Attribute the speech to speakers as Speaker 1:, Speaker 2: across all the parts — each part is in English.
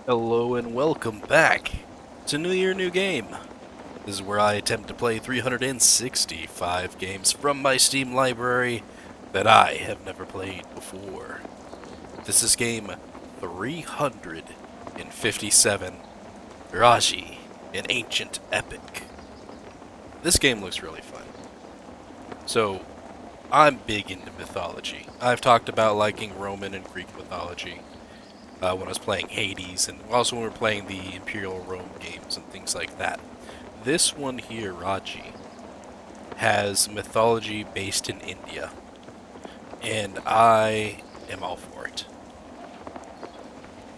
Speaker 1: Hello and welcome back to New Year, New Game. This is where I attempt to play 365 games from my Steam library that I have never played before. This is game 357, Raji, an Ancient Epic. This game looks really fun. So, I'm big into mythology. I've talked about liking Roman and Greek mythology. When I was playing Hades, and also when we were playing the Imperial Rome games and things like that. This one here, Raji, has mythology based in India, and I am all for it.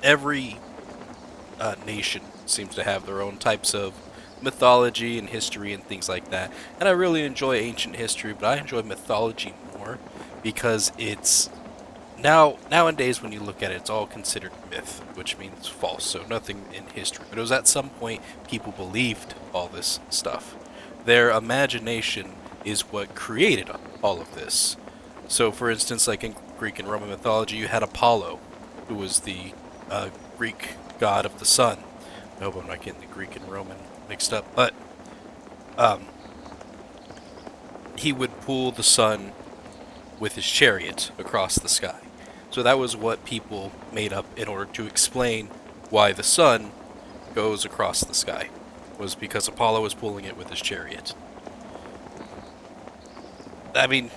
Speaker 1: Every nation seems to have their own types of mythology and history and things like that, and I really enjoy ancient history, but I enjoy mythology more because it's nowadays, when you look at it, it's all considered myth, which means false, so nothing in history. But it was at some point people believed all this stuff. Their imagination is what created all of this. So, for instance, like in Greek and Roman mythology, you had Apollo, who was the Greek god of the sun. I hope I'm not getting the Greek and Roman mixed up, but um, he would pull the sun with his chariot across the sky. So that was what people made up in order to explain why the sun goes across the sky, was because Apollo was pulling it with his chariot. I mean,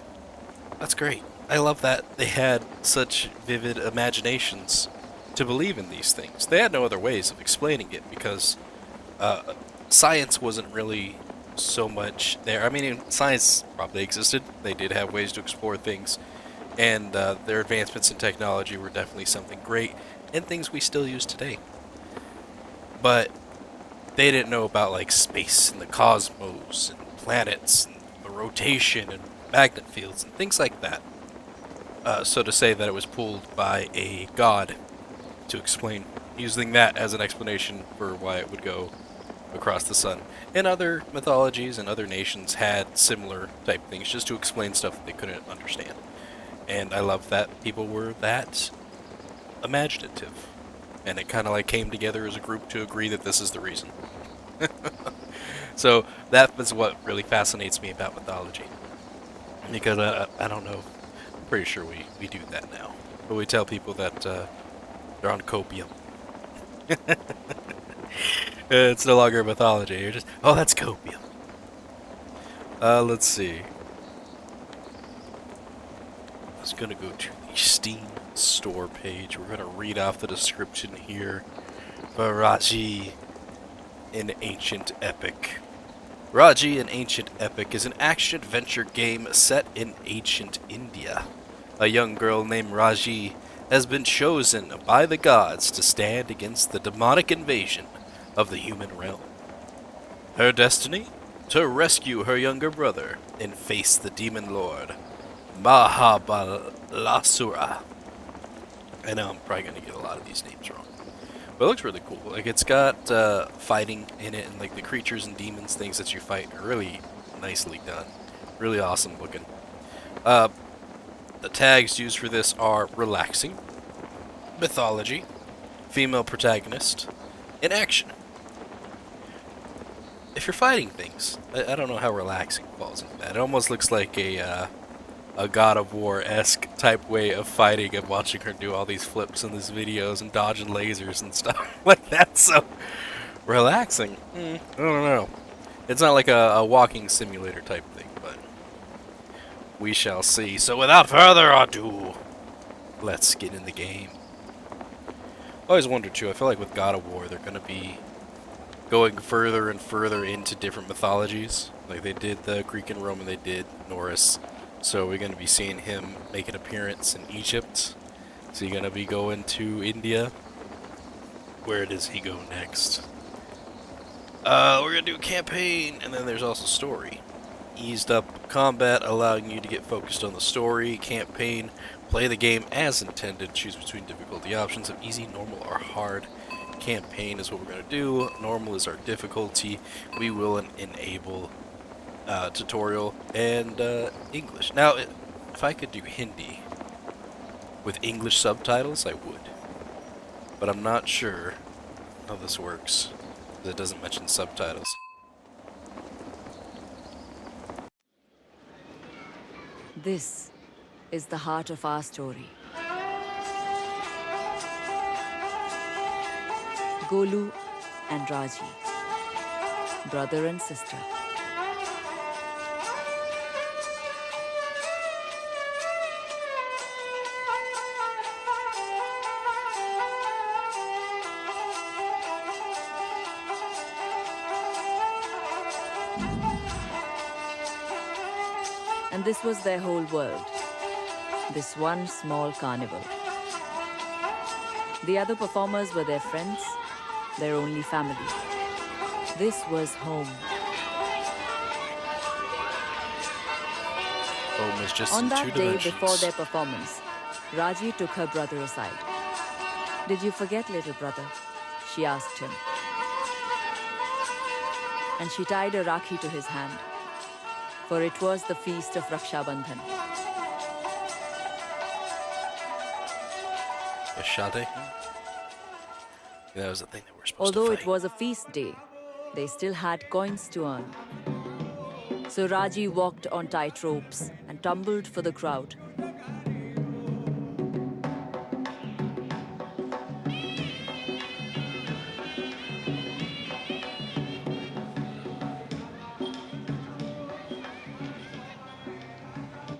Speaker 1: that's great. I love that they had such vivid imaginations to believe in these things. They had no other ways of explaining it because science wasn't really so much there. I mean, science probably existed. They did have ways to explore things, and their advancements in technology were definitely something great, and things we still use today. But they didn't know about like space and the cosmos and planets and the rotation and magnet fields and things like that. So to say that it was pulled by a god to explain, using that as an explanation for why it would go across the sun. And other mythologies and other nations had similar type things just to explain stuff that they couldn't understand. And I love that people were that imaginative. And it kind of like came together as a group to agree that this is the reason. So that is what really fascinates me about mythology. Because I don't know, I'm pretty sure we do that now. But we tell people that they're on copium. It's no longer mythology. You're just, oh, that's copium. Let's see. I was gonna go to the Steam store page. We're gonna read off the description here. Raji, an Ancient Epic. Raji, an Ancient Epic is an action-adventure game set in ancient India. A young girl named Raji has been chosen by the gods to stand against the demonic invasion of the human realm. Her destiny? To rescue her younger brother and face the demon lord, Mahabalasura. I know I'm probably going to get a lot of these names wrong. But it looks really cool. Like, it's got fighting in it, and like the creatures and demons things that you fight are really nicely done. Really awesome looking. The tags used for this are relaxing, mythology, female protagonist, and action. If you're fighting things, I don't know how relaxing falls into that. It almost looks like a God of War-esque type way of fighting and watching her do all these flips in these videos and dodging lasers and stuff like that. So, relaxing? I don't know. It's not like a walking simulator type thing, but we shall see. So without further ado, let's get in the game. I always wondered too, I feel like with God of War, they're going to be going further and further into different mythologies. Like they did the Greek and Roman, they did Norse. So we're going to be seeing him make an appearance in Egypt. Is he going to be going to India? Where does he go next? We're going to do a campaign, and then there's also story. Eased up combat, allowing you to get focused on the story. Campaign, play the game as intended. Choose between difficulty options of easy, normal, or hard. Campaign is what we're going to do. Normal is our difficulty. We will enable tutorial and English. Now, if I could do Hindi with English subtitles, I would. But I'm not sure how this works. 'Cause it doesn't mention subtitles.
Speaker 2: This is the heart of our story. Golu and Raji, brother and sister. And this was their whole world. This one small carnival. The other performers were their friends, their only family. This was home.
Speaker 1: Home is just
Speaker 2: On
Speaker 1: in
Speaker 2: that
Speaker 1: two
Speaker 2: day
Speaker 1: dimensions.
Speaker 2: before their performance, Raji took her brother aside. "Did you forget, little brother?" she asked him. And she tied a rakhi to his hand, for it was the feast of Raksha Bandhan.
Speaker 1: A shade? That was the thing that we're supposed
Speaker 2: Although
Speaker 1: to
Speaker 2: it
Speaker 1: fight.
Speaker 2: was a feast day, they still had coins to earn. So Raji walked on tight ropes and tumbled for the crowd.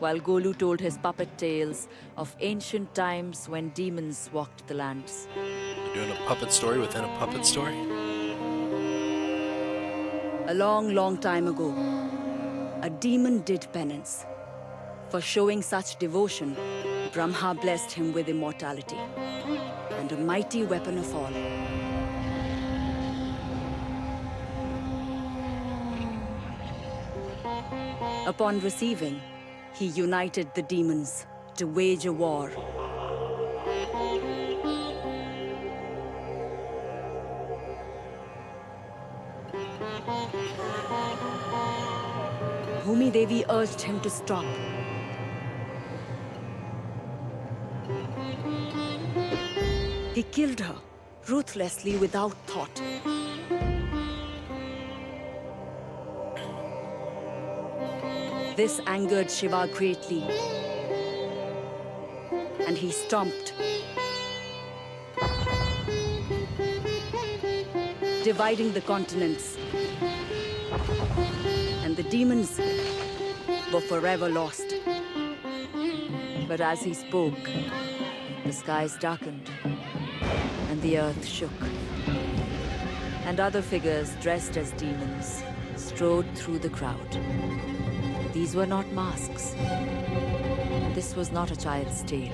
Speaker 2: While Golu told his puppet tales of ancient times when demons walked the lands.
Speaker 1: You're doing a puppet story within a puppet story?
Speaker 2: A long, long time ago, a demon did penance. For showing such devotion, Brahma blessed him with immortality and a mighty weapon of all. Upon receiving, he united the demons to wage a war. Bhumi Devi urged him to stop. He killed her, ruthlessly without thought. This angered Shiva greatly, and he stomped, dividing the continents. And the demons were forever lost. But as he spoke, the skies darkened, and the earth shook. And other figures dressed as demons strode through the crowd. These were not masks. This was not a child's tale.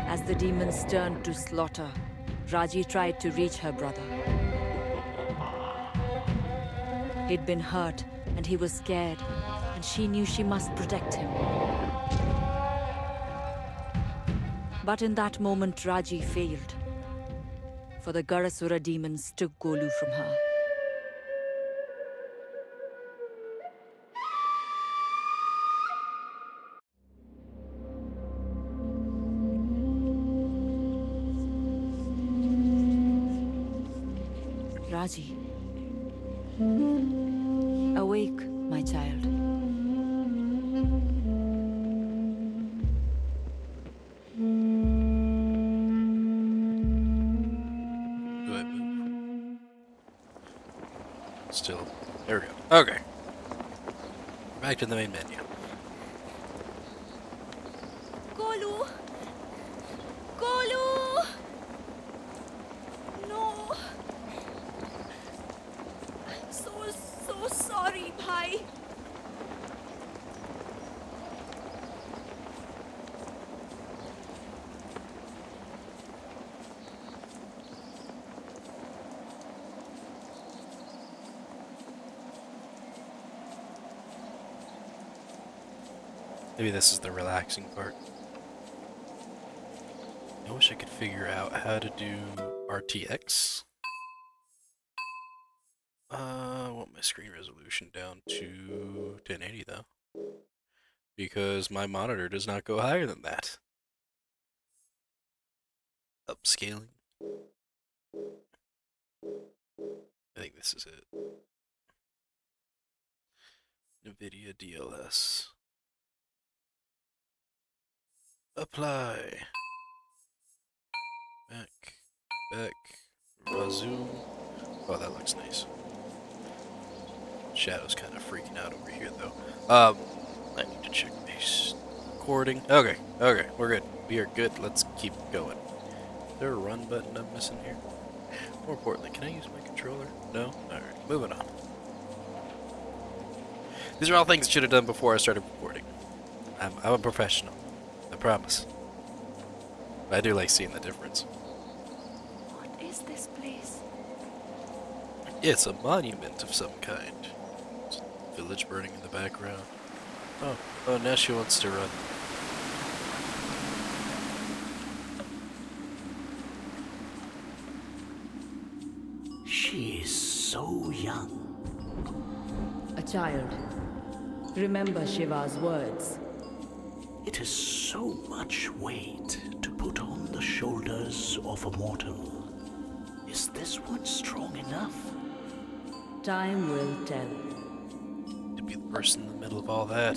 Speaker 2: As the demons turned to slaughter, Raji tried to reach her brother. He'd been hurt, and he was scared, and she knew she must protect him. But in that moment, Raji failed, for the Garasura demons took Golu from her. Raji, awake, my child.
Speaker 1: Do I move? Still. There we go. Okay. Back to the main menu.
Speaker 2: Golu! Golu! No! I'm so sorry, bhai.
Speaker 1: Maybe this is the relaxing part. I wish I could figure out how to do RTX. I want my screen resolution down to 1080 though, because my monitor does not go higher than that. Upscaling. I think this is it. NVIDIA DLS. Apply. Back. Resume. Oh, that looks nice. Shadow's kind of freaking out over here, though. I need to check this recording. Okay, we're good. We are good. Let's keep going. Is there a run button I'm missing here? More importantly, can I use my controller? No? Alright, moving on. These are all things I should have done before I started recording. I'm a professional. I promise. But I do like seeing the difference.
Speaker 2: What is this place?
Speaker 1: It's a monument of some kind. There's a village burning in the background. Oh, now she wants to run.
Speaker 3: She is so young.
Speaker 2: A child. Remember Shiva's words.
Speaker 3: It is so much weight to put on the shoulders of a mortal. Is this one strong enough?
Speaker 2: Time will tell.
Speaker 1: To be the person in the middle of all that.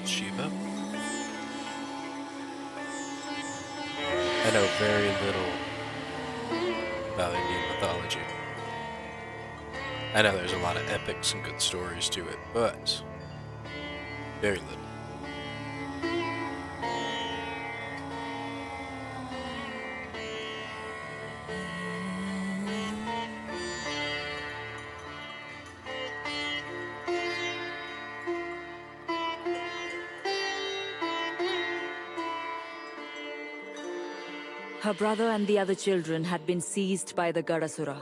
Speaker 1: It's Shiva. I know very little about Indian mythology. I know there's a lot of epics and good stories to it, but very little.
Speaker 2: Her brother and the other children had been seized by the Garasura.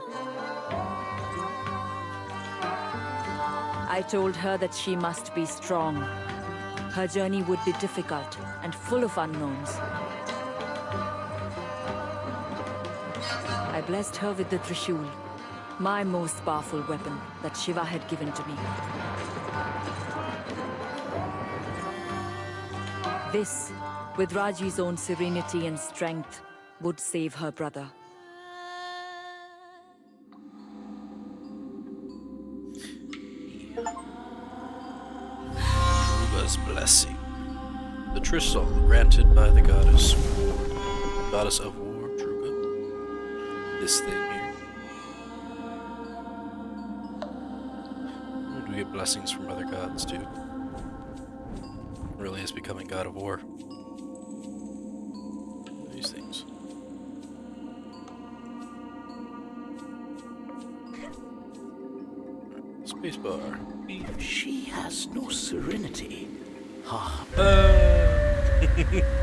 Speaker 2: I told her that she must be strong. Her journey would be difficult and full of unknowns. I blessed her with the Trishul, my most powerful weapon that Shiva had given to me. This, with Raji's own serenity and strength, would save her brother.
Speaker 1: Ruba's blessing. The Trishul granted by the goddess of war, Truba. This thing here. And we get blessings from other gods too. Really is becoming god of war. These things. Spacebar.
Speaker 3: She has no serenity. Ah,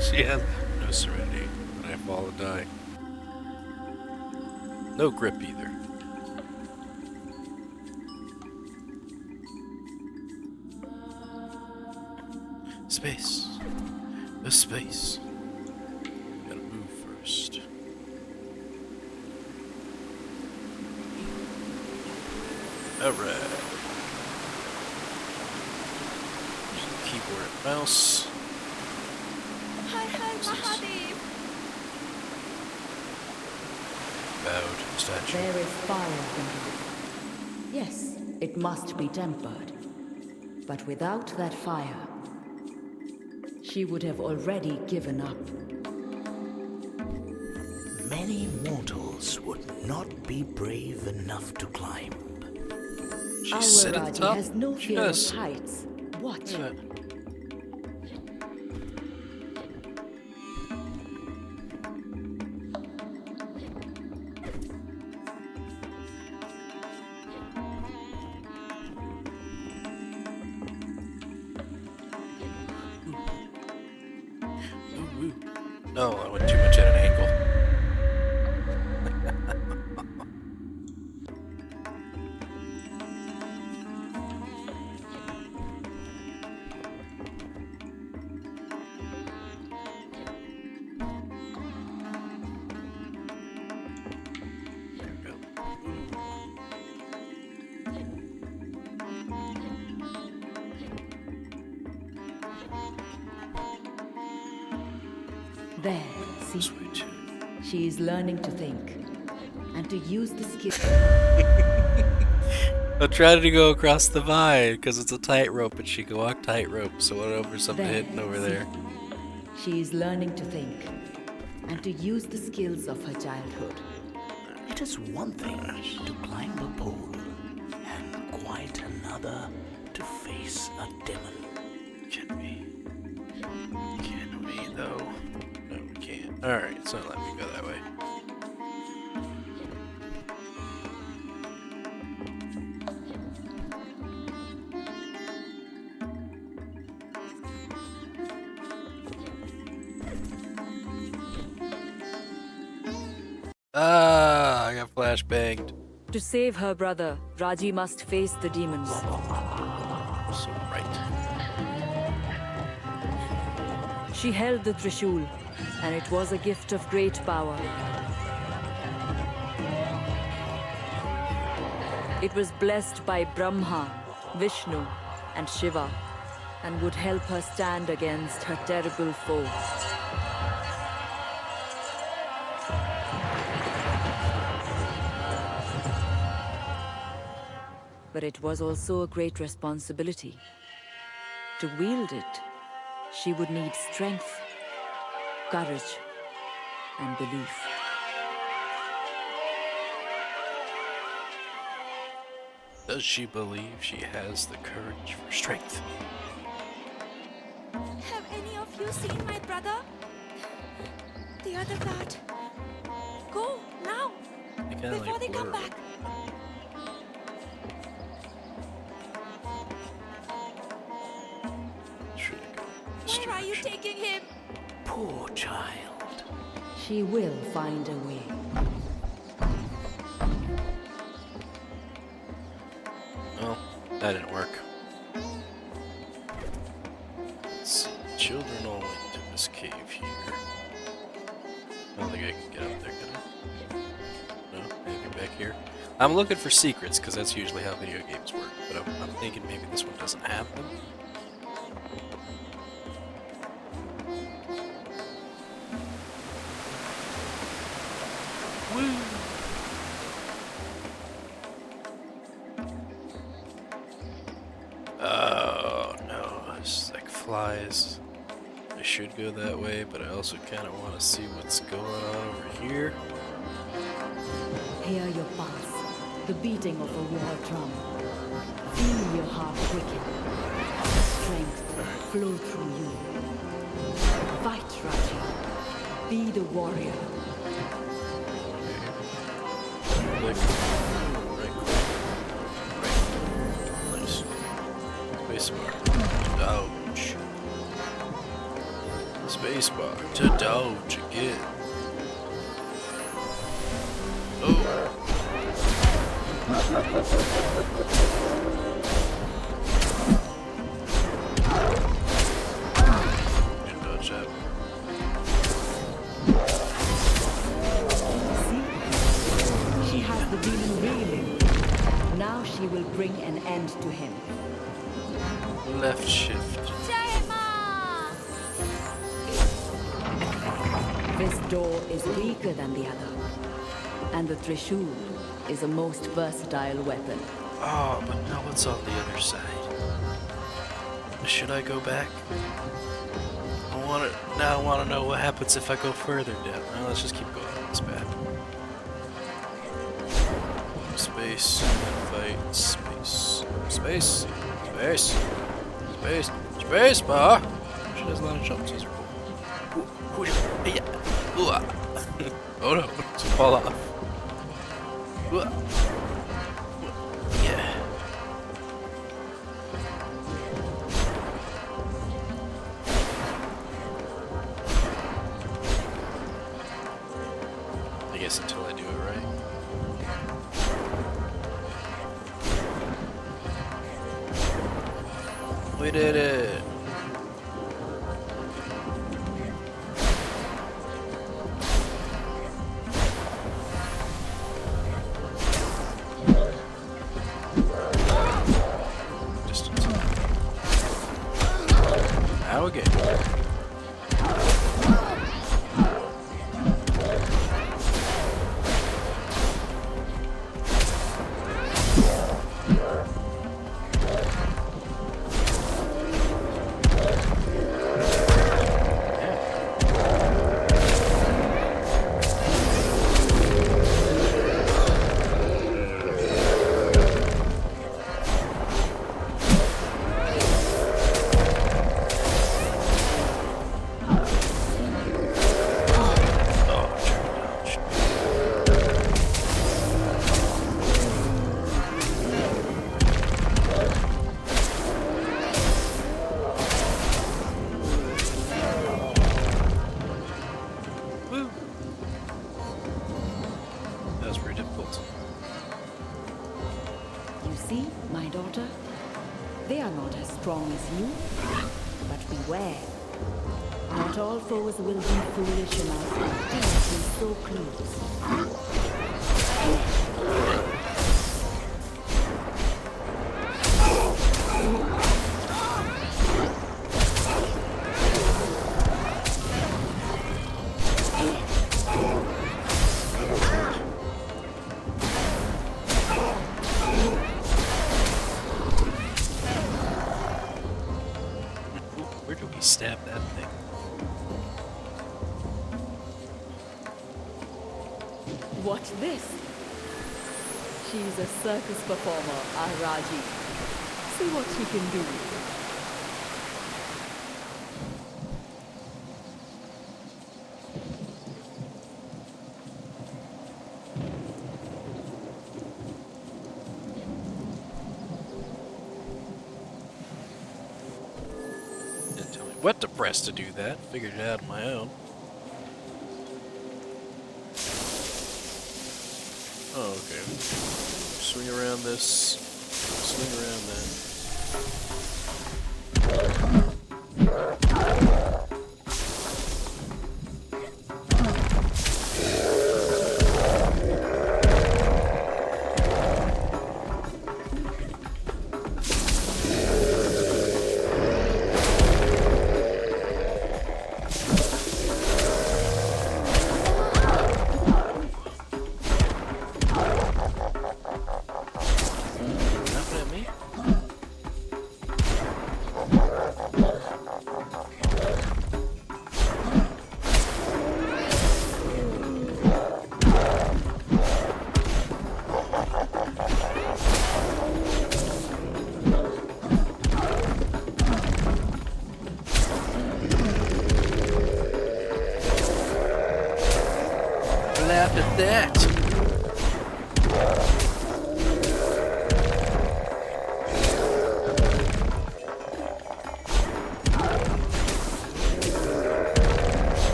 Speaker 1: She has no serenity when I fall and die. No grip either. Space. The space. Gotta move first. Alright. Keyboard and mouse. Bow to the statue.
Speaker 2: There is fire in her. Yes, it must be tempered. But without that fire, she would have already given up.
Speaker 3: many mortals would not be brave enough to climb.
Speaker 2: Our
Speaker 1: She's sitting at the
Speaker 2: Raji
Speaker 1: top.
Speaker 2: has no
Speaker 1: She
Speaker 2: fear of
Speaker 1: does.
Speaker 2: heights. Watch.
Speaker 1: Look at that. Ooh, ooh. No, I went too much at an angle.
Speaker 2: There, see?
Speaker 1: Sweet too.
Speaker 2: She is learning to think and to use the skill.
Speaker 1: I'm trying to go across the vine because it's a tightrope and she can walk tightrope. So whatever, something hidden over there.
Speaker 2: She is learning to think and to use the skills of her childhood.
Speaker 3: It is one thing to climb a pole, and quite another to face a demon.
Speaker 1: Can we? Can we though? No, we can't. Alright, it's not letting me go that way. Ah, I got flashbanged.
Speaker 2: To save her brother, Raji must face the demons.
Speaker 1: So right.
Speaker 2: She held the Trishul, and it was a gift of great power. It was blessed by Brahma, Vishnu, and Shiva, and would help her stand against her terrible foe. But it was also a great responsibility. To wield it, she would need strength, courage, and belief.
Speaker 1: Does she believe she has the courage for strength?
Speaker 4: Have any of you seen my brother? The other part. Go, now!
Speaker 1: They kinda
Speaker 4: Before
Speaker 1: like
Speaker 4: they come
Speaker 1: blur.
Speaker 4: back.
Speaker 1: Should go this
Speaker 4: Where are you
Speaker 1: direction.
Speaker 4: taking him?
Speaker 3: Poor child.
Speaker 2: She will find a way.
Speaker 1: Well, that didn't work. Let's see. Children all went to this cave here. I don't think I can get up there, can I? No? Anything back here? I'm looking for secrets, because that's usually how video games work. But I'm thinking maybe this one doesn't have them. Woo! Oh no, it's like flies. I should go that way, but I also kind of want to see what's going on over here.
Speaker 2: Hear your pulse, the beating of a war drum. Feel your heart quicken. Strength flow through you. Fight, Raji. Be the warrior.
Speaker 1: Click. Right click. Right. Nice. Spacebar. Dodge. Spacebar to dodge again. Oh. Didn't dodge that.
Speaker 2: See? She has the demon reeling. Now she will bring an end to him.
Speaker 1: Left shift.
Speaker 4: Jai Ma!
Speaker 2: This door is weaker than the other. And the Trishul is a most versatile weapon.
Speaker 1: Oh, but now what's on the other side? Should I go back? I want to know what happens if I go further down. Now let's just keep going on this path. Space, fight, space, space, space, space, space bar. She does a lot of jumps. Those are cool. Ooh, yeah. Ooh, ah. Oh no, it's fall off. Ooh, ah. Yeah. I guess until I do it right. We did it! Distance. Now again.
Speaker 2: strong as you. But beware. Not all foes will be foolish enough to dare you so close.
Speaker 1: Where do we stab that thing?
Speaker 2: Watch this. She's a circus performer, our Raji. See what she can do.
Speaker 1: Didn't tell me what to press to do that. Figured it out on my own. Oh, okay. Swing around this. Swing around that. Nothing at me? Laugh at that.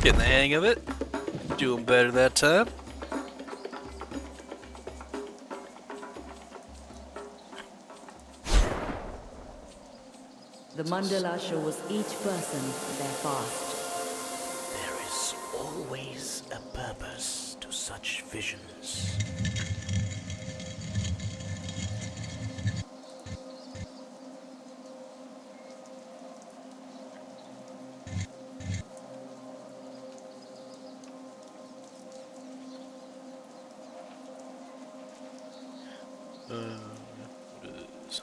Speaker 1: Getting the hang of it. Doing better that time.
Speaker 2: The mandala shows each person their fast.
Speaker 3: There is always a purpose to such visions.
Speaker 1: What is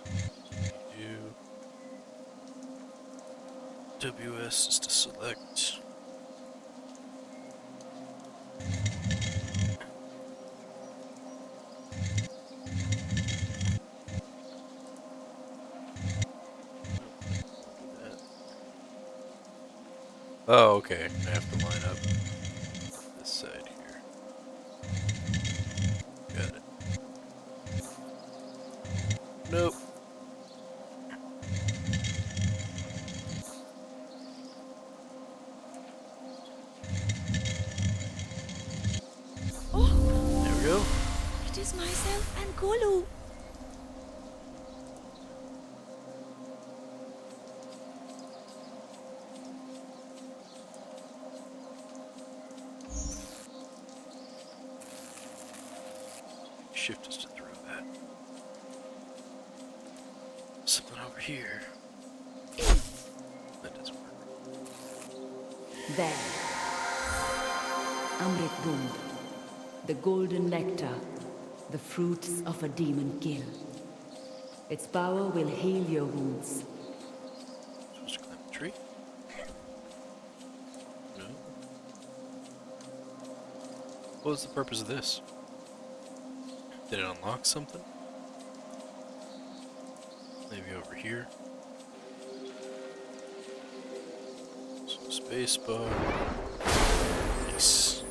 Speaker 1: you? WS is to select. Oh, okay. I have to line up this side here. Got it. Nope.
Speaker 4: Oh,
Speaker 1: There we go.
Speaker 4: it is myself and Golu.
Speaker 1: Shift is to throw that. Something over here. That doesn't work.
Speaker 2: There. Amrit Bund, the golden nectar, the fruits of a demon kill. Its power will heal your wounds.
Speaker 1: Supposed to climb the tree? No. What was the purpose of this? Did it unlock something? Maybe over here. So space bar. Nice.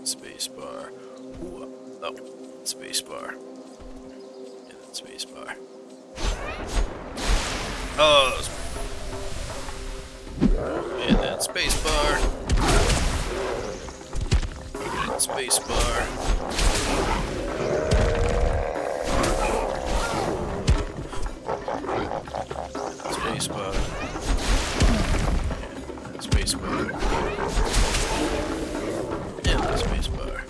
Speaker 1: Space bar. Ooh, oh, space bar. And then space bar. Oh, and then space bar. Okay. Space bar. Space bar. Space bar. And the space bar.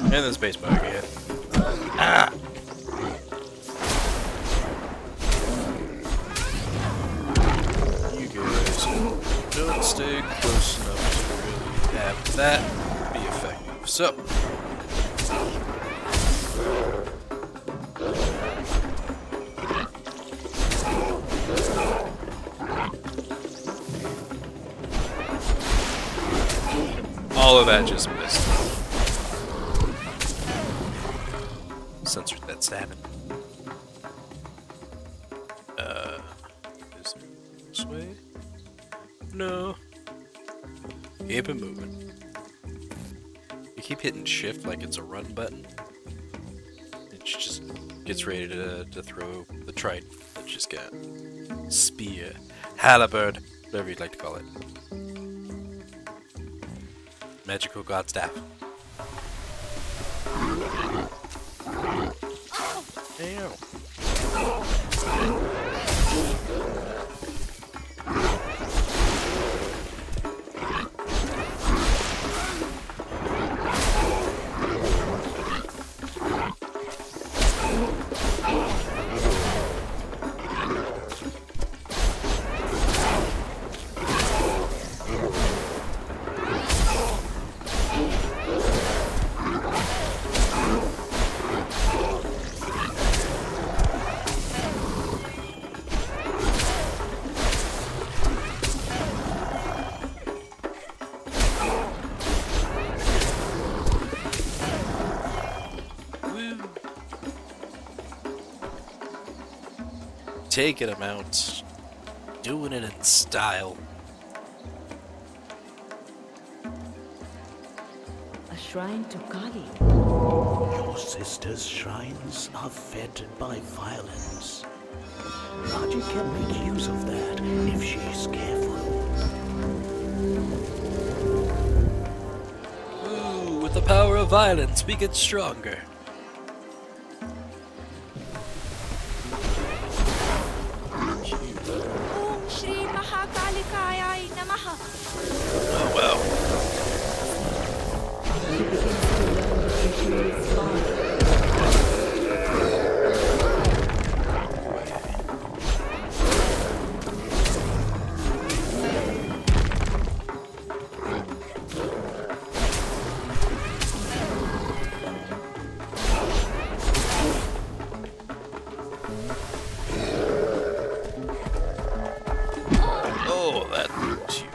Speaker 1: And the space bar again. Ah! You guys don't stay close enough to really have that be effective. So. All of that just missed. Censored that stabbing. Is it this way? No. Keep it moving. You keep hitting shift like it's a run button. It just gets ready to throw the trident that just got. Spear. Halberd. Whatever you'd like to call it. Magical god staff. Damn. Taking him out, doing it in style.
Speaker 2: A shrine to Kali.
Speaker 3: Your sister's shrines are fed by violence. Raji can make use of that if she is careful.
Speaker 1: Ooh, with the power of violence, we get stronger.
Speaker 4: Om Shri Mahakalikayai Namaha.
Speaker 1: Oh well.
Speaker 2: She begins to learn the Issue's father.
Speaker 1: Oh, that was huge.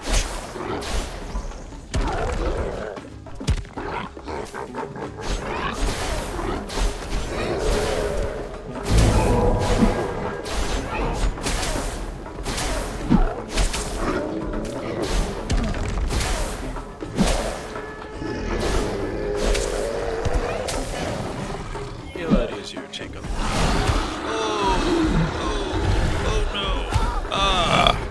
Speaker 1: Yeah, that is your take on that. Oh no. Ah.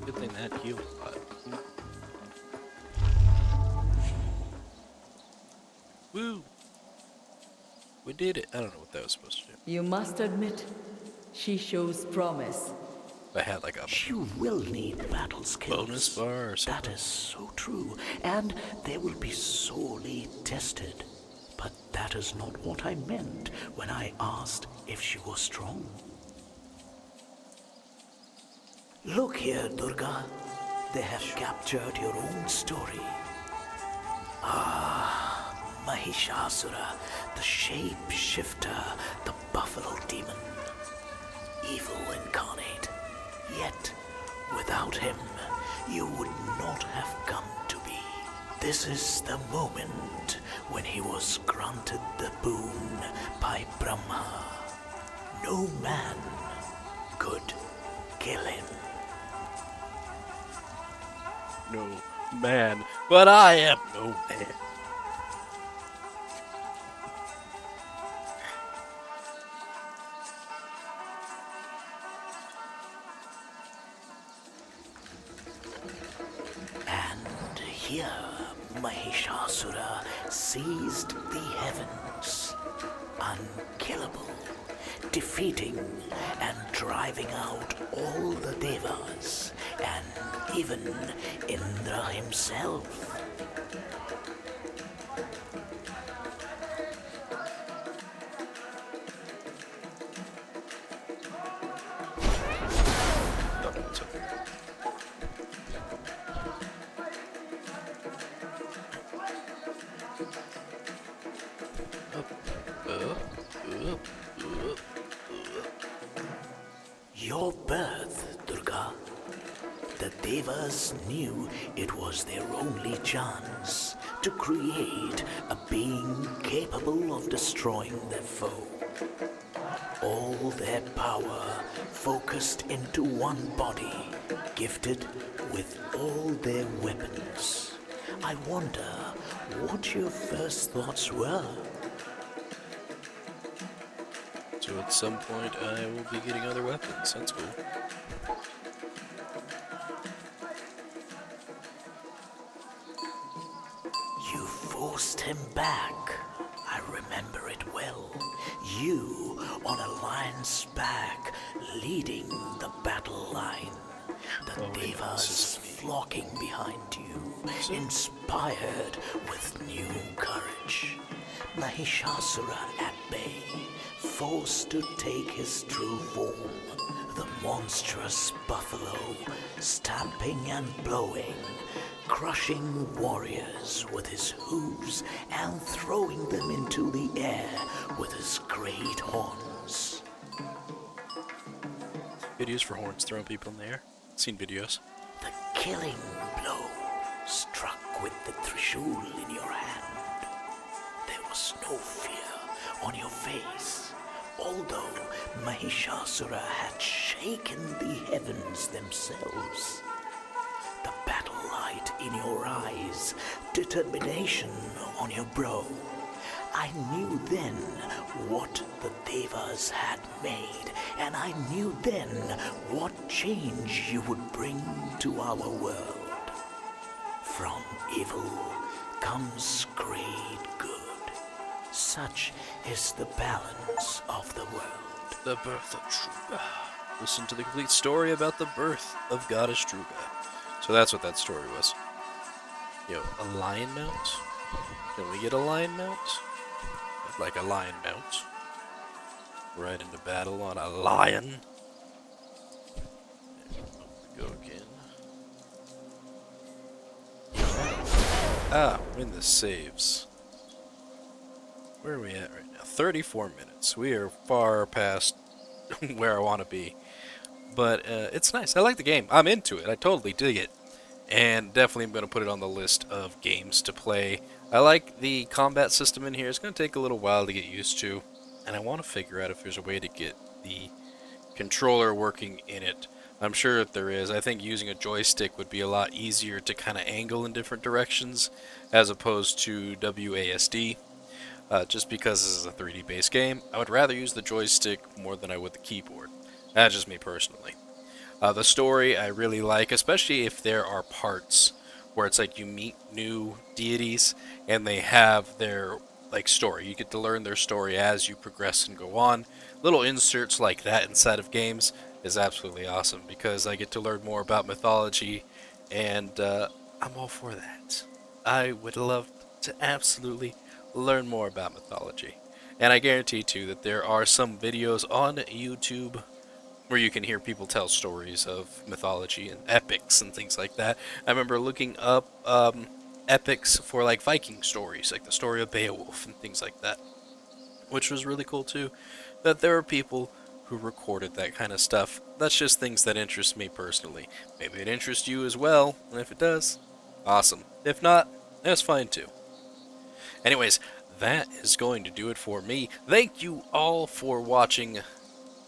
Speaker 1: Good thing that healed a lot. Woo! We did it. I don't know what that was supposed to do.
Speaker 2: You must admit, she shows promise.
Speaker 1: I had like a
Speaker 3: She will need battle skills.
Speaker 1: bonus bar or something.
Speaker 3: That is so true, and they will be sorely tested. But that is not what I meant when I asked if she was strong. Look here, Durga. They have captured your own story. Mahishasura, the shape-shifter, the buffalo demon. Evil incarnate. Yet, without him, you would not have come to be. This is the moment when he was granted the boon by Brahma. No man could kill him.
Speaker 1: no man, but I am no man.
Speaker 3: And here Mahishasura seized the heavens, unkillable, defeating and driving out all the devas, and even Indra himself.
Speaker 1: Oh, it's over here. Up.
Speaker 3: Your birth, Durga. The devas knew it was their only chance to create a being capable of destroying their foe. All their power focused into one body, gifted with all their weapons. I wonder what your first thoughts were.
Speaker 1: So at some point I will be getting other weapons. That's cool.
Speaker 3: You forced him back. I remember it well. You on a lion's back, leading the battle line. The devas flocking behind you, inspired with new courage. Mahishasura at bay, forced to take his true form. The monstrous buffalo, stamping and blowing, crushing warriors with his hooves and throwing them into the air with his great horns.
Speaker 1: Videos for horns throwing people in the air. Seen videos.
Speaker 3: The killing blow struck with the trishul in your hand. There was no fear on your face, although Mahishasura had shaken the heavens themselves. The battle light in your eyes, determination on your brow. I knew then what the devas had made, and I knew then what change you would bring to our world. From evil comes great good. Such is the balance of the world.
Speaker 1: The birth of Druga. Listen to the complete story about the birth of Goddess Druga. So that's what that story was. Yo, a lion mount? Can we get a lion mount? I'd like a lion mount. Right into battle on a lion. There we go again. Ah, we're in the saves. Where are we at right now? 34 minutes. We are far past where I want to be. But it's nice. I like the game. I'm into it. I totally dig it. And definitely I'm going to put it on the list of games to play. I like the combat system in here. It's going to take a little while to get used to. And I want to figure out if there's a way to get the controller working in it. I'm sure that there is. I think using a joystick would be a lot easier to kind of angle in different directions as opposed to WASD. Just because this is a 3D based game, I would rather use the joystick more than I would the keyboard. That's just me personally. The story I really like, especially if there are parts where it's like you meet new deities and they have their like story. You get to learn their story as you progress and go on. Little inserts like that inside of games is absolutely awesome because I get to learn more about mythology, and I'm all for that. I would love to absolutely learn more about mythology. And I guarantee too that there are some videos on YouTube where you can hear people tell stories of mythology and epics and things like that. I remember looking up epics for like Viking stories, like the story of Beowulf and things like that, which was really cool too, that there are people who recorded that kind of stuff. That's just things that interest me personally. Maybe it interests you as well, and if it does, awesome. If not, that's fine too. Anyways, that is going to do it for me. Thank you all for watching,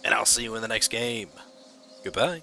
Speaker 1: and I'll see you in the next game. Goodbye.